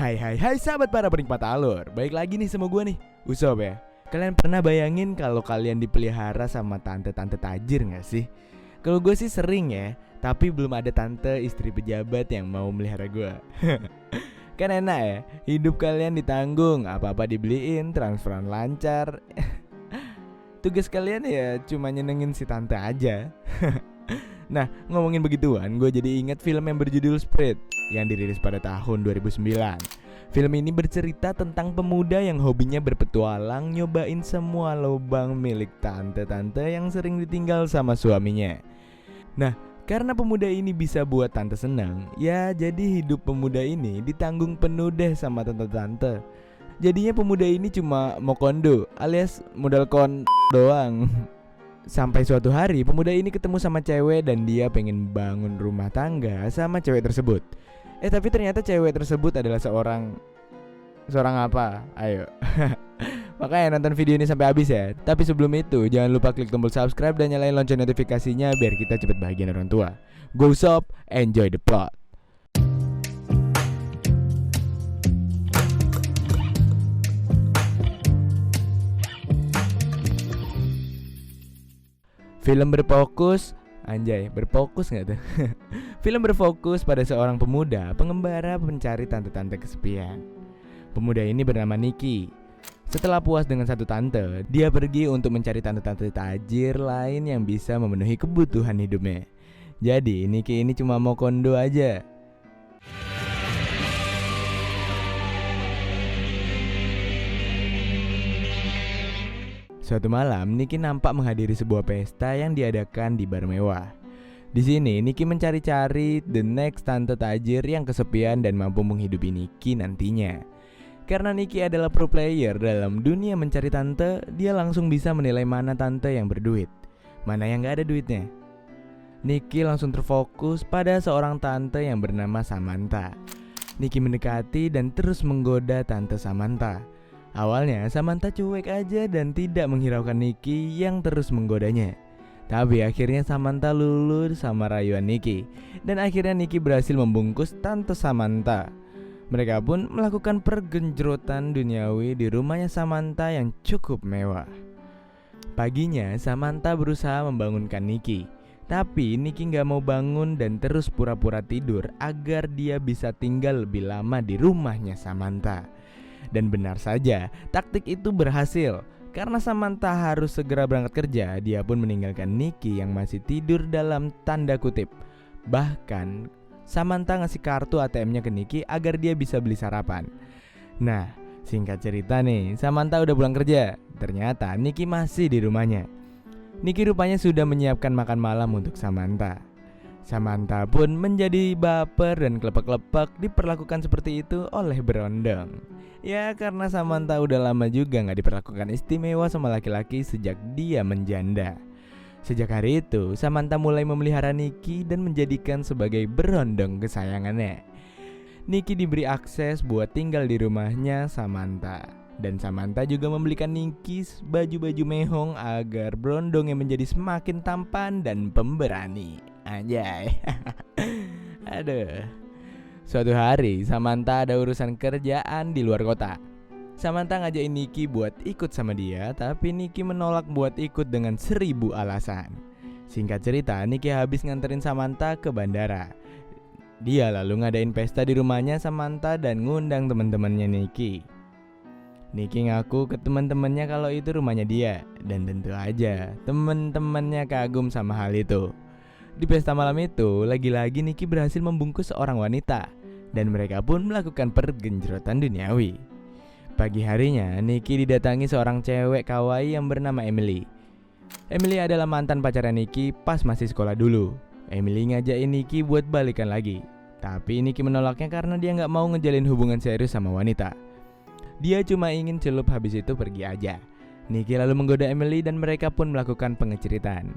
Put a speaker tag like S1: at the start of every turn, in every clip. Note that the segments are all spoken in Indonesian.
S1: Hai sahabat para penikmat alur. Baik lagi nih sama gue nih, Usop ya. Kalian pernah bayangin kalau kalian dipelihara sama tante-tante tajir gak sih? Kalau gue sih sering ya, tapi belum ada tante istri pejabat yang mau melihara gue. Kan enak ya, hidup kalian ditanggung, apa-apa dibeliin, transferan lancar. Tugas kalian ya cuma nyenengin si tante aja. Nah, ngomongin begituan, gue jadi ingat film yang berjudul Split yang dirilis pada tahun 2009. Film ini bercerita tentang pemuda yang hobinya berpetualang, nyobain semua lubang milik tante-tante yang sering ditinggal sama suaminya. Nah, karena pemuda ini bisa buat tante senang, ya jadi hidup pemuda ini ditanggung penuh deh sama tante-tante. Jadinya pemuda ini cuma mau kondo alias modal doang. Sampai suatu hari pemuda ini ketemu sama cewek dan dia pengen bangun rumah tangga sama cewek tersebut. Tapi ternyata cewek tersebut adalah seorang apa? Ayo. Makanya nonton video ini sampai habis ya. Tapi sebelum itu jangan lupa klik tombol subscribe dan nyalain lonceng notifikasinya biar kita cepet bahagian orang tua. Go Shop, enjoy the plot. Film berfokus gak tuh? Film berfokus pada seorang pemuda pengembara pencari tante-tante kesepian. Pemuda ini bernama Nicky. Setelah puas dengan satu tante, dia pergi untuk mencari tante-tante tajir lain yang bisa memenuhi kebutuhan hidupnya. Jadi Nicky ini cuma mau kondo aja. Suatu malam, Nicky nampak menghadiri sebuah pesta yang diadakan di bar mewah. Di sini, Nicky mencari-cari the next tante tajir yang kesepian dan mampu menghidupi Nicky nantinya. Karena Nicky adalah pro player dalam dunia mencari tante, dia langsung bisa menilai mana tante yang berduit, mana yang gak ada duitnya. Nicky langsung terfokus pada seorang tante yang bernama Samantha. Nicky mendekati dan terus menggoda tante Samantha. Awalnya Samantha cuek aja dan tidak menghiraukan Nicky yang terus menggodanya. Tapi akhirnya Samantha lulus sama rayuan Nicky. Dan akhirnya Nicky berhasil membungkus tante Samantha. Mereka pun melakukan pergenjerotan duniawi di rumahnya Samantha yang cukup mewah. Paginya Samantha berusaha membangunkan Nicky. Tapi Nicky gak mau bangun dan terus pura-pura tidur agar dia bisa tinggal lebih lama di rumahnya Samantha. Dan benar saja, taktik itu berhasil. Karena Samantha harus segera berangkat kerja, dia pun meninggalkan Nicky yang masih tidur dalam tanda kutip. Bahkan, Samantha ngasih kartu ATM-nya ke Nicky agar dia bisa beli sarapan. Nah, singkat cerita nih, Samantha udah pulang kerja. Ternyata Nicky masih di rumahnya. Nicky rupanya sudah menyiapkan makan malam untuk Samantha. Samantha pun menjadi baper dan kelepek-kelepek diperlakukan seperti itu oleh berondong. Ya karena Samantha udah lama juga gak diperlakukan istimewa sama laki-laki sejak dia menjanda. Sejak hari itu Samantha mulai memelihara Nicky dan menjadikan sebagai berondong kesayangannya. Nicky diberi akses buat tinggal di rumahnya Samantha. Dan Samantha juga membelikan Nicky baju-baju mehong agar berondongnya menjadi semakin tampan dan pemberani. Anjay. Aduh. Suatu hari Samantha ada urusan kerjaan di luar kota. Samantha ngajakin Nicky buat ikut sama dia, tapi Nicky menolak buat ikut dengan 1000 alasan. Singkat cerita, Nicky habis nganterin Samantha ke bandara. Dia lalu ngadain pesta di rumahnya Samantha dan ngundang teman-temannya Nicky. Nicky ngaku ke teman-temannya kalau itu rumahnya dia, dan tentu aja teman-temannya kagum sama hal itu. Di pesta malam itu, lagi-lagi Nicky berhasil membungkus seorang wanita, dan mereka pun melakukan pergenjerotan duniawi. Pagi harinya, Nicky didatangi seorang cewek kawaii yang bernama Emily. Emily adalah mantan pacarnya Nicky pas masih sekolah dulu. Emily ngajakin Nicky buat balikan lagi, tapi Nicky menolaknya karena dia gak mau ngejalin hubungan serius sama wanita. Dia cuma ingin celup habis itu pergi aja. Nicky lalu menggoda Emily dan mereka pun melakukan pengeceritan.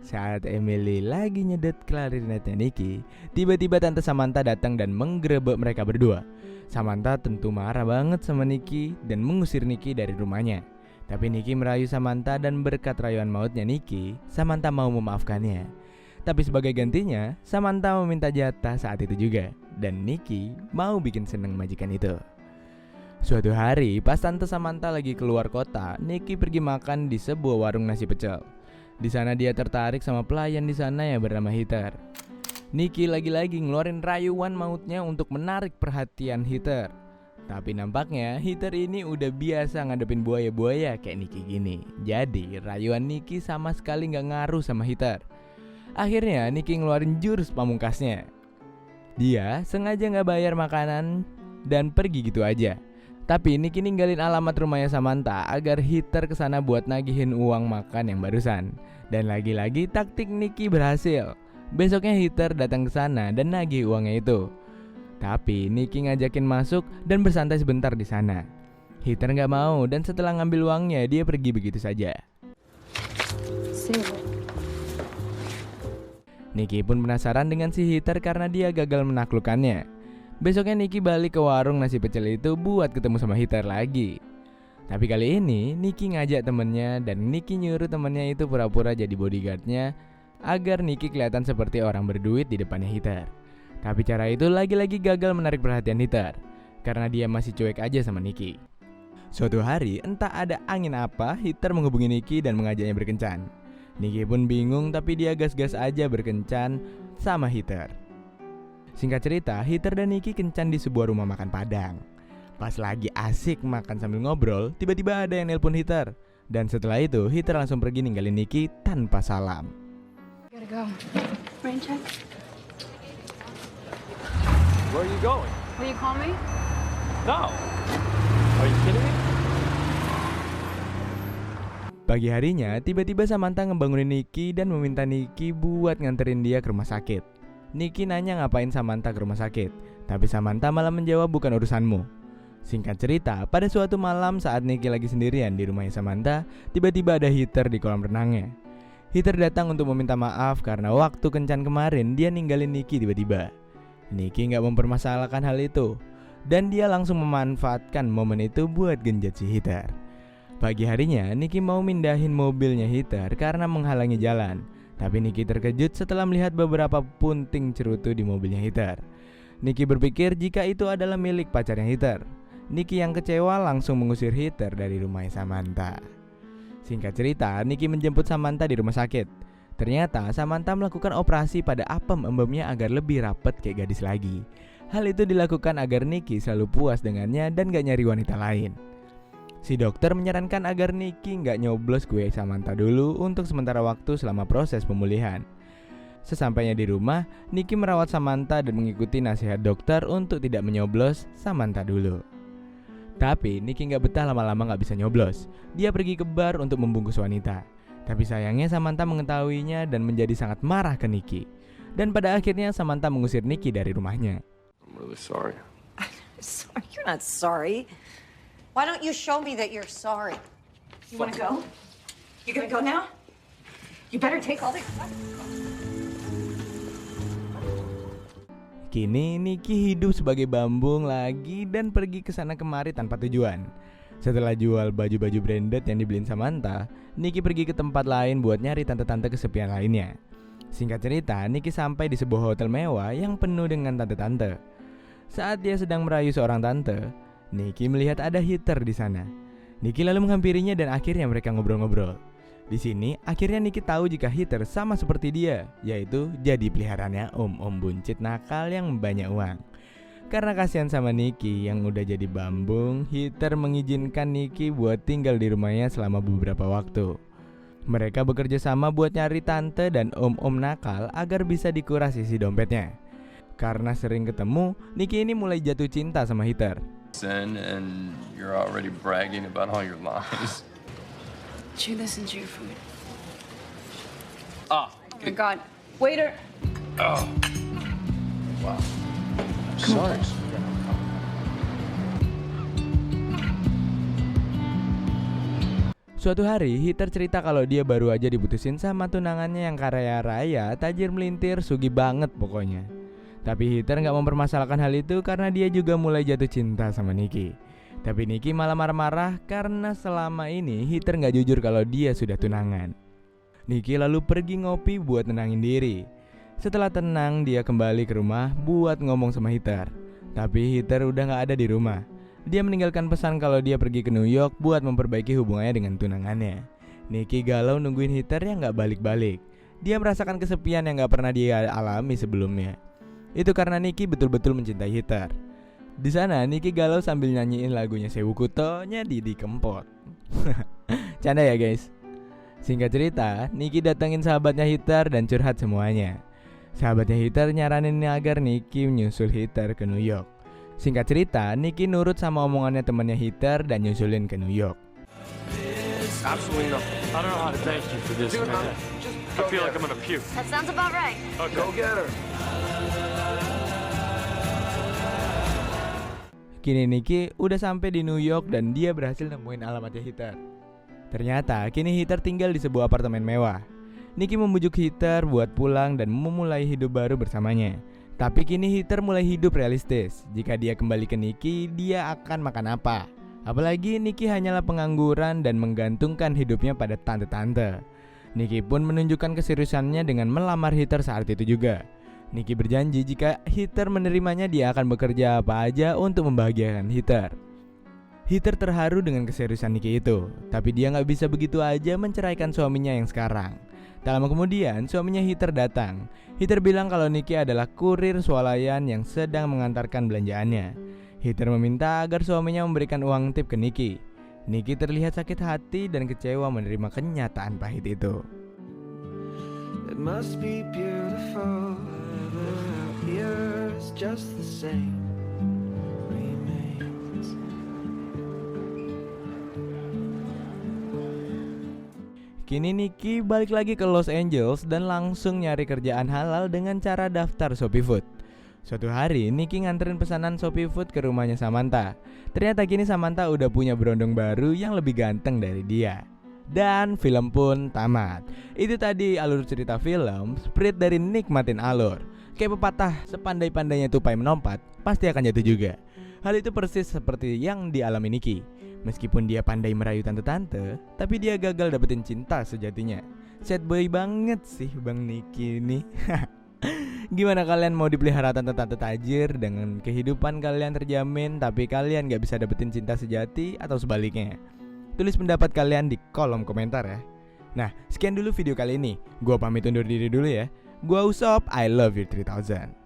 S1: Saat Emily lagi nyedot klarinetnya Nicky, tiba-tiba tante Samantha datang dan menggerebek mereka berdua. Samantha tentu marah banget sama Nicky dan mengusir Nicky dari rumahnya. Tapi Nicky merayu Samantha dan berkat rayuan mautnya Nicky, Samantha mau memaafkannya. Tapi sebagai gantinya, Samantha meminta jatah saat itu juga. Dan Nicky mau bikin seneng majikan itu. Suatu hari, pas Tante Samantha lagi keluar kota, Nicky pergi makan di sebuah warung nasi pecel. Di sana dia tertarik sama pelayan di sana yang bernama Heather. Nicky lagi-lagi ngeluarin rayuan mautnya untuk menarik perhatian Heather. Tapi nampaknya Heather ini udah biasa ngadepin buaya-buaya kayak Nicky gini. Jadi rayuan Nicky sama sekali gak ngaruh sama Heather. Akhirnya Nicky ngeluarin jurus pamungkasnya. Dia sengaja gak bayar makanan dan pergi gitu aja. Tapi Nicky ninggalin alamat rumahnya Samantha agar Heather kesana buat nagihin uang makan yang barusan. Dan lagi-lagi taktik Nicky berhasil. Besoknya Heather datang ke sana dan nagih uangnya itu. Tapi Nicky ngajakin masuk dan bersantai sebentar di sana. Heather gak mau dan setelah ngambil uangnya dia pergi begitu saja. Nicky pun penasaran dengan si Heather karena dia gagal menaklukkannya. Besoknya Nicky balik ke warung nasi pecel itu buat ketemu sama Heather lagi. Tapi kali ini Nicky ngajak temennya dan Nicky nyuruh temennya itu pura-pura jadi bodyguardnya agar Nicky kelihatan seperti orang berduit di depannya Heather. Tapi cara itu lagi-lagi gagal menarik perhatian Heather karena dia masih cuek aja sama Nicky. Suatu hari entah ada angin apa, Heather menghubungi Nicky dan mengajaknya berkencan. Nicky pun bingung tapi dia gas-gas aja berkencan sama Heather. Singkat cerita, Heather dan Nicky kencan di sebuah rumah makan Padang. Pas lagi asik makan sambil ngobrol, tiba-tiba ada yang nelpon Heather. Dan setelah itu, Heather langsung pergi ninggalin Nicky tanpa salam.
S2: Gotta go. Rain check.
S3: Where are you going?
S2: Will you call me?
S3: No. Are you kidding me?
S1: Pagi harinya, tiba-tiba Samantha ngebangunin Nicky dan meminta Nicky buat nganterin dia ke rumah sakit. Nicky nanya ngapain Samantha ke rumah sakit, tapi Samantha malah menjawab bukan urusanmu. Singkat cerita, pada suatu malam saat Nicky lagi sendirian di rumahnya Samantha, tiba-tiba ada Heather di kolam renangnya. Heather datang untuk meminta maaf karena waktu kencan kemarin dia ninggalin Nicky tiba-tiba. Nicky gak mempermasalahkan hal itu dan dia langsung memanfaatkan momen itu buat genjot si Heather. Pagi harinya Nicky mau mindahin mobilnya Heather karena menghalangi jalan. Tapi Nicky terkejut setelah melihat beberapa punting cerutu di mobilnya Heather. Nicky berpikir jika itu adalah milik pacarnya Heather. Nicky yang kecewa langsung mengusir Heather dari rumah Samantha. Singkat cerita, Nicky menjemput Samantha di rumah sakit. Ternyata Samantha melakukan operasi pada apem embemnya agar lebih rapet kayak gadis lagi. Hal itu dilakukan agar Nicky selalu puas dengannya dan gak nyari wanita lain. Si dokter menyarankan agar Nicky gak nyoblos kue Samantha dulu untuk sementara waktu selama proses pemulihan. Sesampainya di rumah, Nicky merawat Samantha dan mengikuti nasihat dokter untuk tidak menyoblos Samantha dulu. Tapi Nicky gak betah lama-lama gak bisa nyoblos. Dia pergi ke bar untuk membungkus wanita. Tapi sayangnya Samantha mengetahuinya dan menjadi sangat marah ke Nicky. Dan pada akhirnya Samantha mengusir Nicky dari rumahnya.
S3: I'm really sorry.
S4: Sorry, you're not sorry. Why don't you show me that you're sorry?
S2: You wanna go? You gonna go now? You better take all the...
S1: Kini Nicky hidup sebagai bambung lagi dan pergi ke sana kemari tanpa tujuan. Setelah jual baju-baju branded yang dibeliin Samantha, Nicky pergi ke tempat lain buat nyari tante-tante kesepian lainnya. Singkat cerita, Nicky sampai di sebuah hotel mewah yang penuh dengan tante-tante. Saat dia sedang merayu seorang tante, Nicky melihat ada Heather di sana. Nicky lalu menghampirinya dan akhirnya mereka ngobrol-ngobrol. Di sini, akhirnya Nicky tahu jika Heather sama seperti dia, yaitu jadi peliharaannya om-om buncit nakal yang banyak uang. Karena kasihan sama Nicky yang udah jadi bambung, Heather mengizinkan Nicky buat tinggal di rumahnya selama beberapa waktu. Mereka bekerja sama buat nyari tante dan om-om nakal agar bisa dikuras isi dompetnya. Karena sering ketemu, Nicky ini mulai jatuh cinta sama Heather.
S3: And you're already bragging about all your lies.
S2: Chew this into your food.
S3: Oh,
S2: Oh my God. Waiter.
S3: oh. Wow. Sorry.
S1: Suatu hari, Heather cerita kalau dia baru aja diputusin sama tunangannya yang kaya raya, tajir melintir, sugih banget pokoknya. Tapi Heather gak mempermasalahkan hal itu karena dia juga mulai jatuh cinta sama Nicky. Tapi Nicky malah marah-marah karena selama ini Heather gak jujur kalau dia sudah tunangan. Nicky lalu pergi ngopi buat nenangin diri. Setelah tenang, dia kembali ke rumah buat ngomong sama Heather. Tapi Heather udah gak ada di rumah. Dia meninggalkan pesan kalau dia pergi ke New York buat memperbaiki hubungannya dengan tunangannya. Nicky galau nungguin Heather yang gak balik-balik. Dia merasakan kesepian yang gak pernah dia alami sebelumnya. Itu karena Nicky betul-betul mencintai Heather. Di sana Nicky galau sambil nyanyiin lagunya Sewu Kuto-nya Didi Kempot. Canda ya guys. Singkat cerita, Nicky datengin sahabatnya Heather dan curhat semuanya. Sahabatnya Heather nyaranin agar Nicky menyusul Heather ke New York. Singkat cerita, Nicky nurut sama omongannya temannya Heather dan nyusulin ke New York.
S5: Absolutely nothing. I don't know how to thank you for this, man. I feel like I'm gonna puke.
S4: That sounds about right.
S5: Okay. Go get her.
S1: Kini Nicky udah sampai di New York dan dia berhasil nemuin alamatnya Heather. Ternyata kini Heather tinggal di sebuah apartemen mewah. Nicky membujuk Heather buat pulang dan memulai hidup baru bersamanya. Tapi kini Heather mulai hidup realistis. Jika dia kembali ke Nicky, dia akan makan apa? Apalagi Nicky hanyalah pengangguran dan menggantungkan hidupnya pada tante-tante. Nicky pun menunjukkan keseriusannya dengan melamar Heather saat itu juga. Nicky berjanji jika Heather menerimanya dia akan bekerja apa aja untuk membahagiakan Heather. Heather terharu dengan keseriusan Nicky itu, tapi dia gak bisa begitu aja menceraikan suaminya yang sekarang. Tak lama kemudian suaminya Heather datang. Heather bilang kalau Nicky adalah kurir swalayan yang sedang mengantarkan belanjaannya. Heather meminta agar suaminya memberikan uang tip ke Nicky. Nicky terlihat sakit hati dan kecewa menerima kenyataan pahit itu.
S6: It must be beautiful, but yours just the same remains.
S1: Kini Nicky balik lagi ke Los Angeles dan langsung nyari kerjaan halal dengan cara daftar Shopee Food. Suatu hari, Nicky nganterin pesanan Shopee Food ke rumahnya Samantha. Ternyata kini Samantha udah punya berondong baru yang lebih ganteng dari dia. Dan film pun tamat. Itu tadi alur cerita film, Spirit dari Nikmatin Alur. Kayak pepatah, sepandai-pandainya tupai melompat, pasti akan jatuh juga. Hal itu persis seperti yang dialami Nicky. Meskipun dia pandai merayu tante-tante, tapi dia gagal dapetin cinta sejatinya. Sad boy banget sih Bang Nicky ini. Gimana kalian mau dipelihara tante-tante tajir dengan kehidupan kalian terjamin tapi kalian gak bisa dapetin cinta sejati atau sebaliknya? Tulis pendapat kalian di kolom komentar ya. Nah, sekian dulu video kali ini. Gua pamit undur diri dulu ya. Gua Usop, I love you 3000.